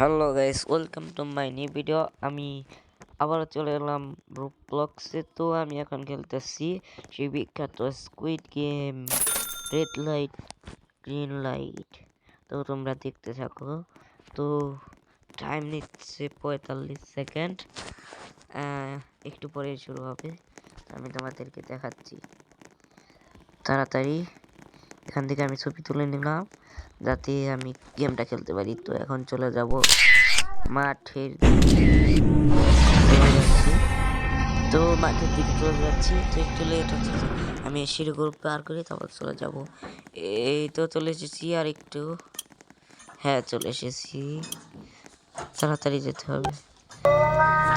Hello guys, welcome to my new video. আমি আবারও চলে এলাম রোবলক্সে। তো আমি এখন খেলতেছি সেই বিখ্যাত squid game, red light green light. তো তোমরা দেখতে থাকো। তো টাইম নিচ্ছে 45 সেকেন্ড, একটু পরে শুরু হবে। তো আমি তোমাদেরকে দেখাচ্ছি তাড়াতাড়ি। এখান থেকে আমি ছবি তুলে নিলাম যাতে আমি গেমটা খেলতে পারি। তো এখন চলে যাব মাঠের যাচ্ছি। তো মাঠের দিকে চলে যাচ্ছি। তো একটু লেট হচ্ছে, আমি সিঁড়িগুলো পার করে তারপর চলে যাব। এই তো চলে এসেছি, আর একটু, হ্যাঁ চলে এসেছি। তাড়াতাড়ি যেতে হবে।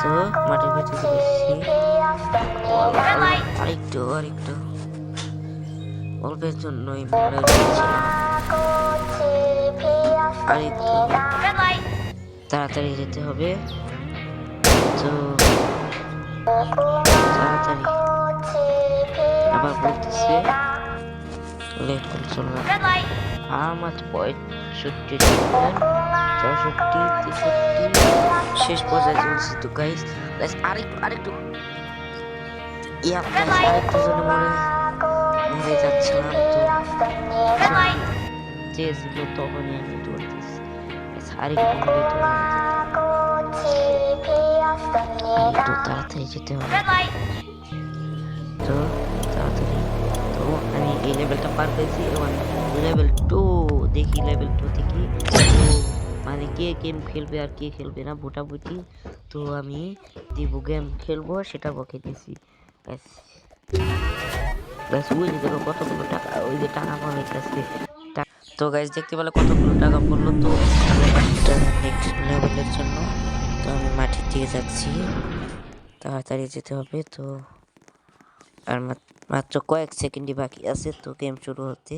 তো মাঠের ভিতরে চলে এসেছি। আরেকটু অল্পের জন্যই মরে যাচ্ছিলাম। আরেকটু তাড়াতাড়ি যেতে হবে। তো তাড়াতাড়ি আবার বলতেছে লেট করে চলবে। আমার 65 সেকেন্ড, 64, 63 শেষ পর্যায়ে চলছে। তো গাইস আরেকটু আরেকটু জন্য মরে যাচ্ছিলাম। তো চেয়েছিল তখনই আমি দৌড়তেছি। আরেকটু হলে তো একটু তাড়াতাড়ি যেতে হবে। তো তাড়াতাড়ি, তো আমি এই লেভেলটা পার পেয়েছি। এবার লেভেল 2 দেখি, লেভেল 2 দেখি। তো মানে কে গেম খেলবে আর কে খেলবে না ভোটাভুটি। তো আমি দিব গেম খেলবো, সেটা বকে দিছি। ব্যাস ব্যাস, ওই যে দেখো কতগুলো টাকা, ওই যে টাকা পাইতেছে। তো গাইস দেখতে পেলে কতগুলো টাকা পড়লো। তো নেক্সট লেভেলের জন্য তো আমি মাঠের দিকে যাচ্ছি, তাড়াতাড়ি যেতে হবে। তো আর মাত্র কয়েক সেকেন্ডই বাকি আছে তো গেম শুরু হতে।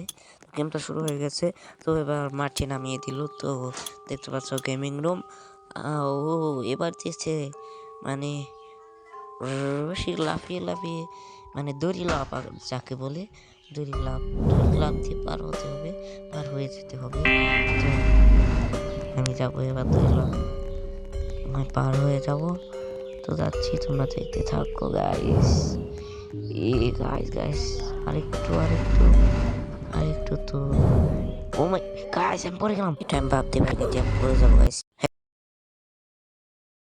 গেমটা শুরু হয়ে গেছে। তো এবার মাঠে নামিয়ে দিল। তো দেখতে পাচ্ছ গেমিং রুম। ও এবার দিয়েছে মানে লাফিয়ে মানে দড়ি লাফ যাকে বলে, দড়ি লাফ দিয়ে পার হতে হবে, পার হয়ে যেতে হবে। তো আমি যাবো এবার দড়ি লাফ, আমি পার হয়ে যাব। তো যাচ্ছি, তোমরা দেখতে থাকো গাইস। গাইস আরেকটু তো ও মাই গাইস, আমি পড়ে গেলাম। এটা আমি ভাবতে পারিনি যে আমি পড়ে যাবো গাইস।